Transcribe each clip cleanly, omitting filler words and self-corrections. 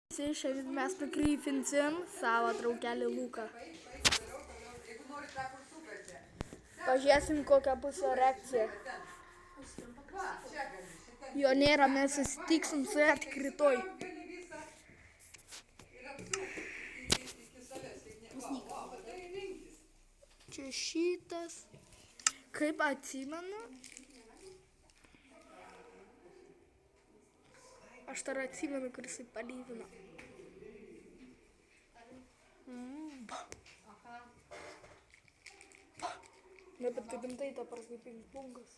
Šiandien mes nukrypinsim savo draugelį Luką. Pažiūrėsim, kokia bus jo reakcija. Jo nėra, mes susitiksim su ja tik rytoj. Čia šitas. Kaip atsimenu. Aš dar atsimenu, kur jisai palyvino. Ne, bet tai rimtai ta prasme ping-pongas.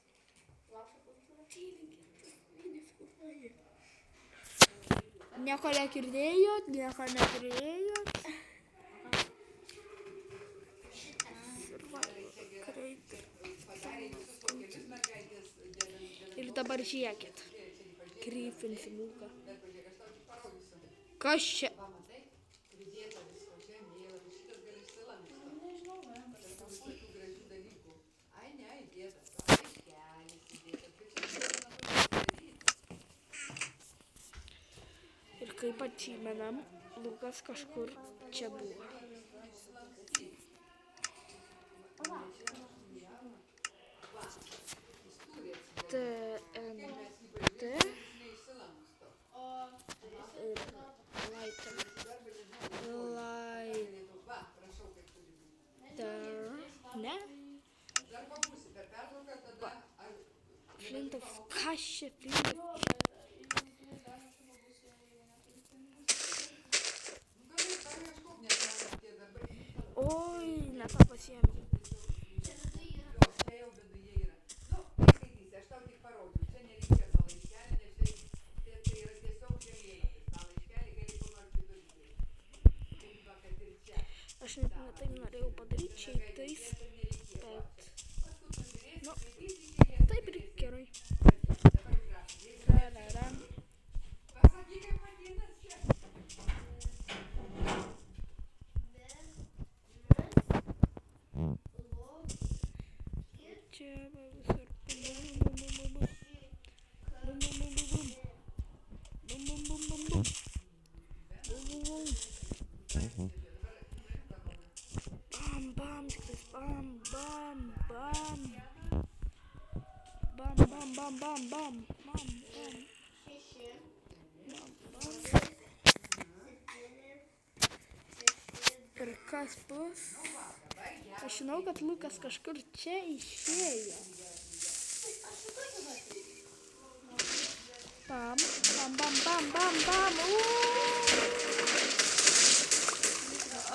Nieko negirdėjot, nieko neturėjot. Ir dabar žiūrėkit. Krypinsim Luką. Kas čia? Ir kaip atsimenam, Lukas kažkur čia buvo. TNT ir ne? Flintov, kas čia Flintov? Oi, ne tą pasiėmiau. Aš net taip norėjau padaryti šitais, bet, nu, taip ir gerai. Čia visur. Bam. Ir kas bus? Aš žinau, kad Lukas kažkur čia išėjo. Bam.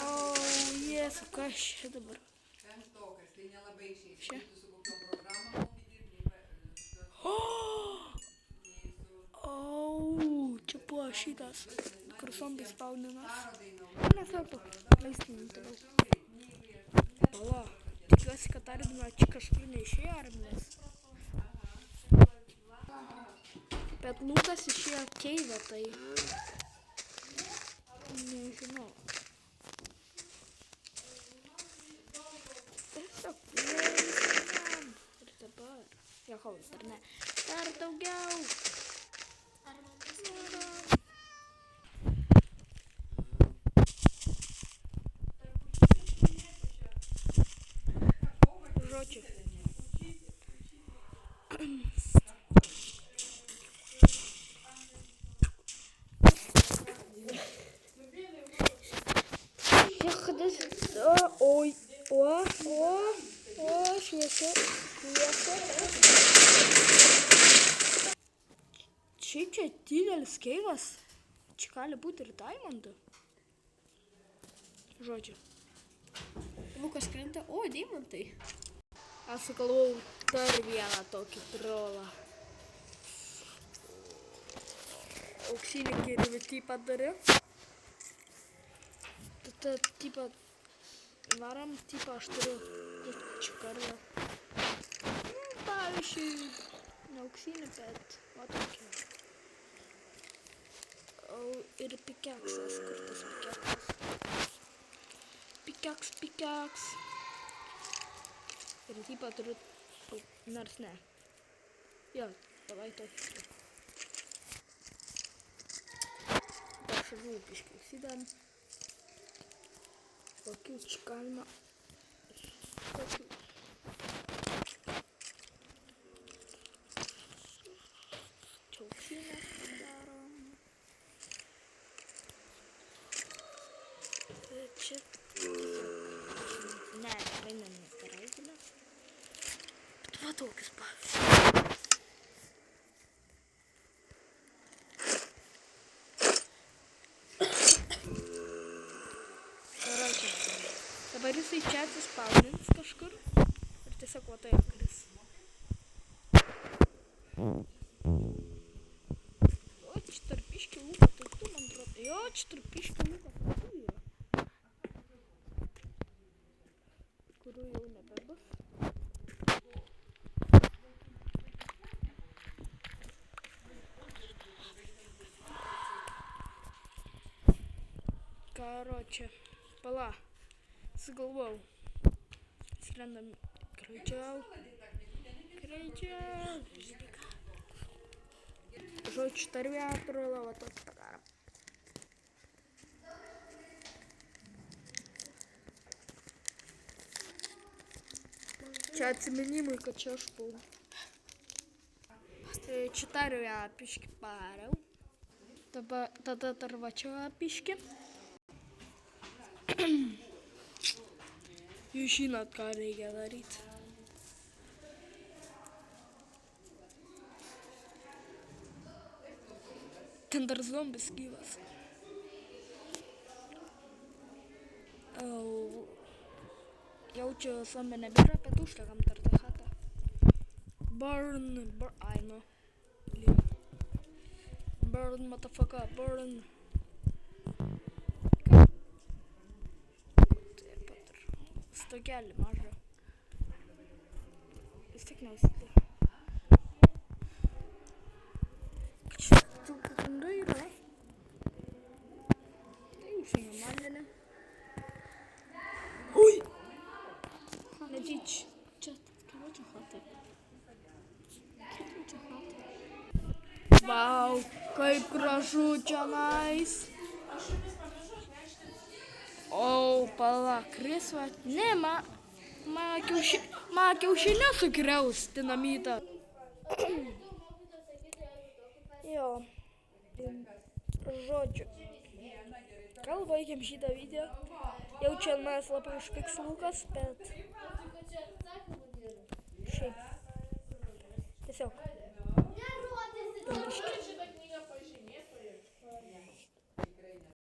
O, Jėzu, kas čia dabar? Čia. Čia buvo šitas, kur zombis spaudinas. Nesvarbu, leiskim toliau. Pala, tikiuosi, kad Arminas čia kažkur neišėjo Arminas. Bet Lukas išėjo keivę, tai nežinau. Tiesiog leiskim. Ir dabar, Jehovas, ar ne? Dar daugiau. Žodžiu. Šviesa. Šiaip čia didelis keivas. Čia gali būti ir diamondų. Žodžiu. Lukas krenta, o, deimantai. Aš sugalvojau dar vieną tokį trolą. Auksinį kirvį tipą dariu. Tada tipą varam, tipą aš turiu čia karvę. Pavyzdžiui, ne auksinį, bet va tokį. Ir pikeksas, kur tas pikeksas. Pikeks. Ir tipą turiu, nors ne. Jo, davai tokį. šaržų biškai įsidam. Tokių čia galima. Tokių. Čiaukšinės padarom. Čia. Ne, tikrai neskarai. Bet va tokius pavyzdžiui. Dabar jisai čia atsispaudins kažkur ir tiesiog va tai kris. O, čia tarpiški lūko tauktų, man atrodo. Jo, čia tarpiški lūko tauktų yra. Kurių jau nebebus. Karoče, pala. Sugalvojau. Skrendam greičiau. Žodžiu, tarp atrodo, va tokį padarom. Čia atsiminimui, kad čia aš buvau. Čia tarp apiškį pariau. Tada tarp čia apiškį. Jūs žinot, ką reikia daryti. Ten dar zombis gyvas. Jaučiu, zombė nebėra, bet užtekam dar tą chatą. Ai, nu. Burn, motherfucker, burn. Stogelį mažą. Vis tik neįsidė. Čia truputį yra. Tai užsienio vandenį. Ui! Netyč. Čia, keliu čia chatą. Vau, kaip gražu čionais. O, pala, krisva. Ne, ma kiaušinę sugriaus dinamitą. Jo. Žodžiu. Gal baigiam šitą video. Jau čia mes labai užpiks Lukas, bet... Šiaip. Tiesiog.